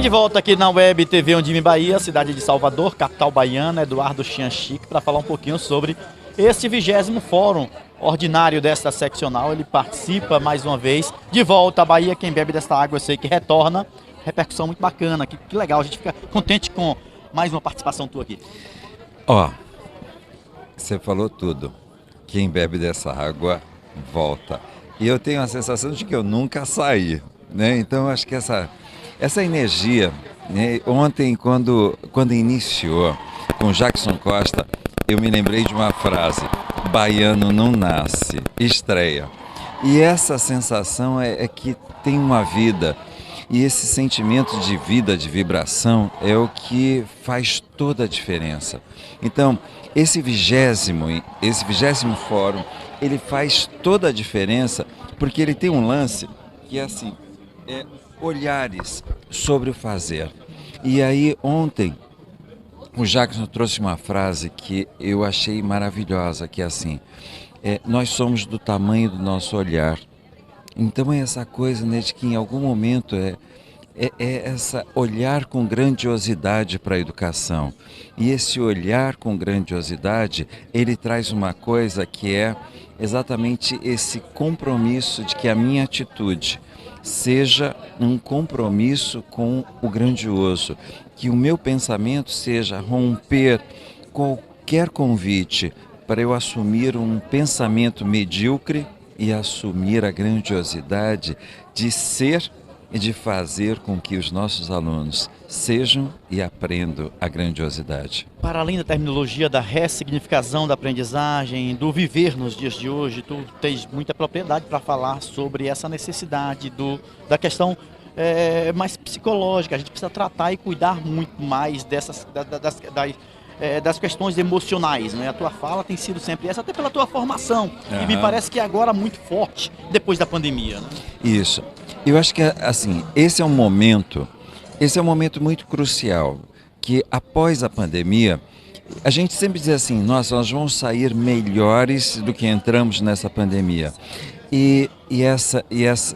Bem, de volta aqui na Web TV Ondime Bahia, cidade de Salvador, capital baiana, Eduardo Chianchic, para falar um pouquinho sobre este 20º Fórum Ordinário desta seccional. Ele participa mais uma vez, de volta à Bahia. Quem bebe desta água eu sei que retorna. Repercussão muito bacana, que legal, a gente fica contente com mais uma participação tua aqui. Você falou tudo. Quem bebe dessa água volta. E eu tenho a sensação de que eu nunca saí, né? Então acho que essa energia, né? Ontem quando iniciou com Jackson Costa, eu me lembrei de uma frase: baiano não nasce, estreia. E essa sensação é que tem uma vida. E esse sentimento de vida, de vibração, é o que faz toda a diferença. Então, esse 20º fórum, ele faz toda a diferença, porque ele tem um lance que é assim, olhares sobre o fazer. E aí, ontem, o Jackson trouxe uma frase que eu achei maravilhosa, que é assim: nós somos do tamanho do nosso olhar. Então é essa coisa, né, de que em algum momento é essa olhar com grandiosidade para a educação. E esse olhar com grandiosidade, ele traz uma coisa que é exatamente esse compromisso de que a minha atitude seja um compromisso com o grandioso, que o meu pensamento seja romper qualquer convite para eu assumir um pensamento medíocre e assumir a grandiosidade de ser e de fazer com que os nossos alunos sejam e aprendam a grandiosidade. Para além da terminologia da ressignificação da aprendizagem, do viver nos dias de hoje, tu tens muita propriedade para falar sobre essa necessidade da questão mais psicológica. A gente precisa tratar e cuidar muito mais das questões emocionais, né? A tua fala tem sido sempre essa, até pela tua formação, e me parece que agora muito forte, depois da pandemia, né? Isso. Eu acho que, assim, esse é um momento muito crucial, que após a pandemia, a gente sempre diz assim: nossa, nós vamos sair melhores do que entramos nessa pandemia. E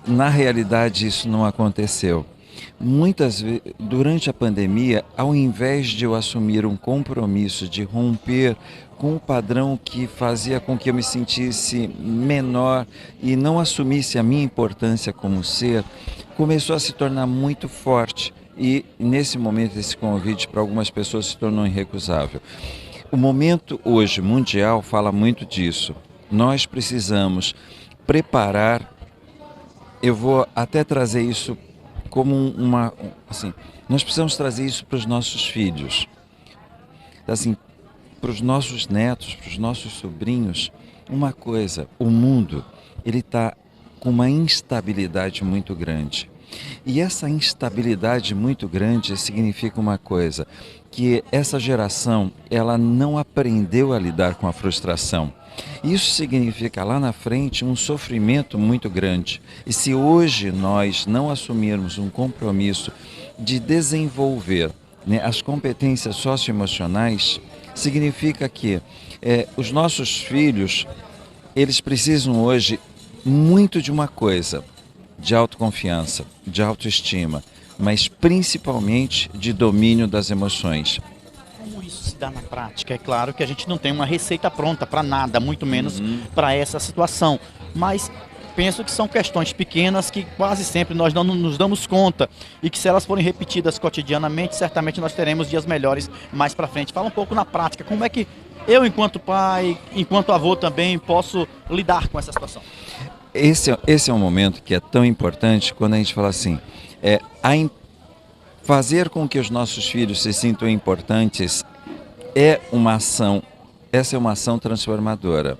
na realidade, isso não aconteceu. Muitas vezes, durante a pandemia, ao invés de eu assumir um compromisso de romper com o padrão que fazia com que eu me sentisse menor e não assumisse a minha importância como ser, começou a se tornar muito forte. E nesse momento, esse convite para algumas pessoas se tornou irrecusável. O momento hoje mundial fala muito disso. Nós precisamos preparar, eu vou até trazer isso como nós precisamos trazer isso para os nossos filhos, assim, para os nossos netos, para os nossos sobrinhos. Uma coisa: o mundo, ele está com uma instabilidade muito grande. E essa instabilidade muito grande significa uma coisa: que essa geração, ela não aprendeu a lidar com a frustração. Isso significa lá na frente um sofrimento muito grande. E se hoje nós não assumirmos um compromisso de desenvolver, né, as competências socioemocionais, significa que os nossos filhos, eles precisam hoje muito de uma coisa: de autoconfiança, de autoestima, mas principalmente de domínio das emoções. Como isso se dá na prática? É claro que a gente não tem uma receita pronta para nada, muito menos para essa situação. Mas penso que são questões pequenas que quase sempre nós não nos damos conta, e que, se elas forem repetidas cotidianamente, certamente nós teremos dias melhores mais para frente. Fala um pouco na prática, como é que eu, enquanto pai, enquanto avô também, posso lidar com essa situação? Esse é um momento que é tão importante quando a gente fala assim: fazer com que os nossos filhos se sintam importantes essa é uma ação transformadora.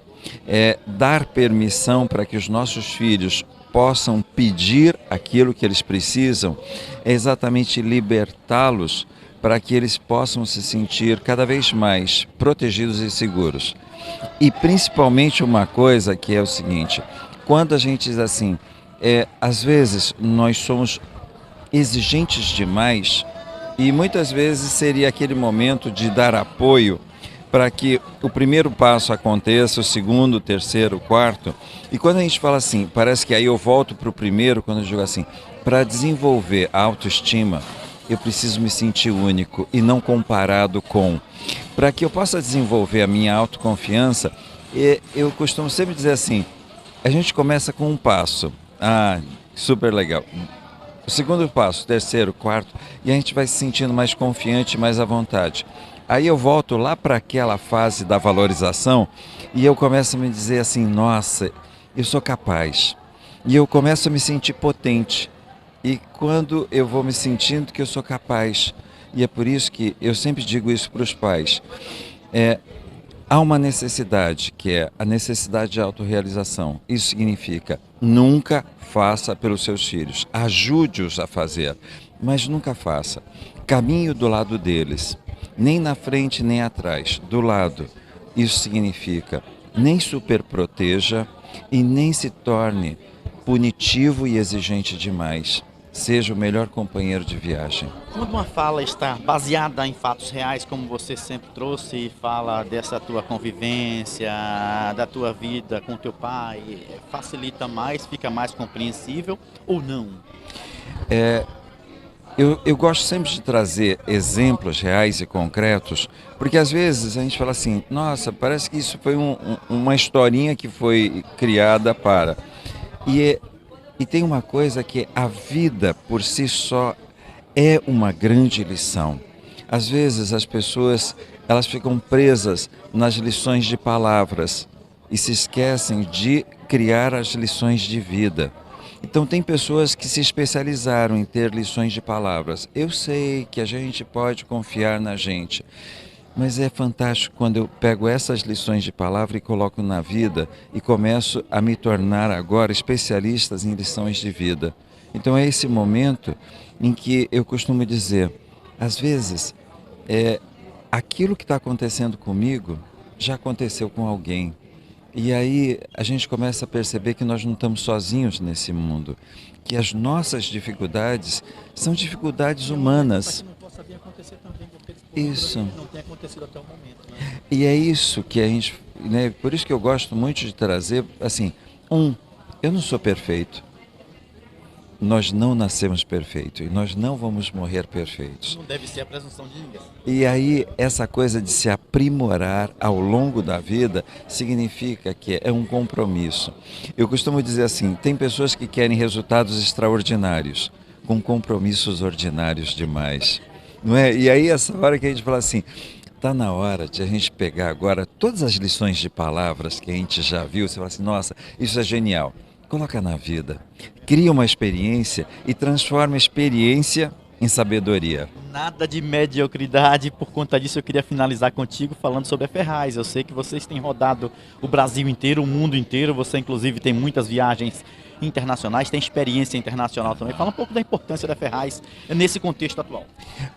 Dar permissão para que os nossos filhos possam pedir aquilo que eles precisam, é exatamente libertá-los para que eles possam se sentir cada vez mais protegidos e seguros. E principalmente uma coisa que é o seguinte: quando a gente diz assim, às vezes nós somos exigentes demais, e muitas vezes seria aquele momento de dar apoio para que o primeiro passo aconteça, o segundo, o terceiro, o quarto. E quando a gente fala assim, parece que aí eu volto para o primeiro, quando eu digo assim, para desenvolver a autoestima, eu preciso me sentir único e não comparado com. Para que eu possa desenvolver a minha autoconfiança, eu costumo sempre dizer assim, a gente começa com um passo. Ah, super legal. O segundo passo, terceiro, quarto, e a gente vai se sentindo mais confiante, mais à vontade. Aí eu volto lá para aquela fase da valorização e eu começo a me dizer assim, nossa, eu sou capaz. E eu começo a me sentir potente. E quando eu vou me sentindo que eu sou capaz, e é por isso que eu sempre digo isso para os pais, há uma necessidade, que é a necessidade de autorrealização. Isso significa, nunca faça pelos seus filhos, ajude-os a fazer, mas nunca faça. Caminhe do lado deles, nem na frente nem atrás, do lado. Isso significa, nem superproteja e nem se torne punitivo e exigente demais. Seja o melhor companheiro de viagem. Quando uma fala está baseada em fatos reais, como você sempre trouxe, e fala dessa tua convivência, da tua vida com teu pai, facilita mais, fica mais compreensível ou não? Eu gosto sempre de trazer exemplos reais e concretos, porque às vezes a gente fala assim, nossa, parece que isso foi uma historinha que foi criada para... E tem uma coisa que a vida por si só é uma grande lição. Às vezes as pessoas elas ficam presas nas lições de palavras e se esquecem de criar as lições de vida. Então tem pessoas que se especializaram em ter lições de palavras. Eu sei que a gente pode confiar na gente. Mas é fantástico quando eu pego essas lições de palavra e coloco na vida e começo a me tornar agora especialistas em lições de vida. Então é esse momento em que eu costumo dizer, às vezes, aquilo que está acontecendo comigo já aconteceu com alguém. E aí a gente começa a perceber que nós não estamos sozinhos nesse mundo, que as nossas dificuldades são dificuldades humanas. Isso. Não tem acontecido até o momento, né? E é isso que a gente, né, por isso que eu gosto muito de trazer, assim, eu não sou perfeito. Nós não nascemos perfeitos e nós não vamos morrer perfeitos. Não deve ser a presunção de ninguém. E aí, essa coisa de se aprimorar ao longo da vida significa que é um compromisso. Eu costumo dizer assim, tem pessoas que querem resultados extraordinários, com compromissos ordinários demais. Não é? E aí, essa hora que a gente fala assim, está na hora de a gente pegar agora todas as lições de palavras que a gente já viu, você fala assim, nossa, isso é genial. Coloca na vida, cria uma experiência e transforma a experiência em sabedoria. Nada de mediocridade, por conta disso eu queria finalizar contigo falando sobre a Ferraz. Eu sei que vocês têm rodado o Brasil inteiro, o mundo inteiro, você inclusive tem muitas viagens internacionais, tem experiência internacional também. Fala um pouco da importância da Ferraz nesse contexto atual.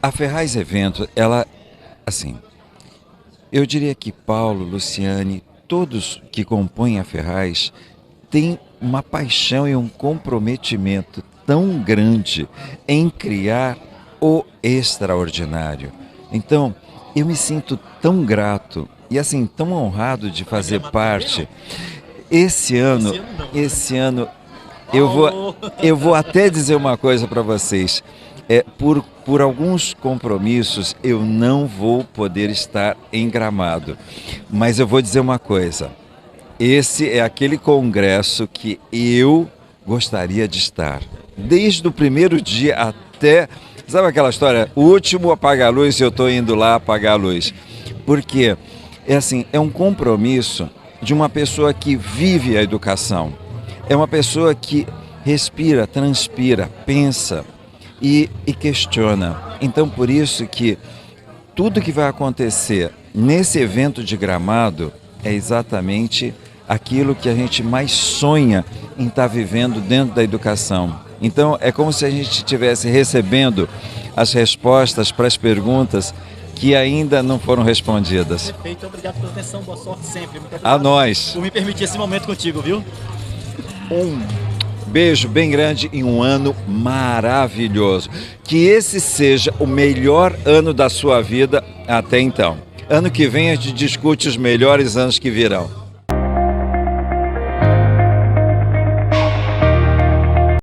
A Ferraz Evento, ela, assim, eu diria que Paulo, Luciane, todos que compõem a Ferraz têm uma paixão e um comprometimento tão grande em criar o extraordinário. Então, eu me sinto tão grato e assim tão honrado de fazer parte. Esse ano eu vou até dizer uma coisa para vocês. Por alguns compromissos eu não vou poder estar em Gramado, mas eu vou dizer uma coisa. Esse é aquele congresso que eu gostaria de estar. Desde o primeiro dia até... Sabe aquela história? O último apagar a luz e eu estou indo lá apagar a luz. Porque é um compromisso de uma pessoa que vive a educação. É uma pessoa que respira, transpira, pensa e questiona. Então, por isso que tudo que vai acontecer nesse evento de Gramado é exatamente aquilo que a gente mais sonha em estar vivendo dentro da educação. Então, é como se a gente estivesse recebendo as respostas para as perguntas que ainda não foram respondidas. Perfeito, obrigado pela atenção, boa sorte sempre. Muito a nós. Por me permitir esse momento contigo, viu? Um beijo bem grande e um ano maravilhoso. Que esse seja o melhor ano da sua vida até então. Ano que vem a gente discute os melhores anos que virão.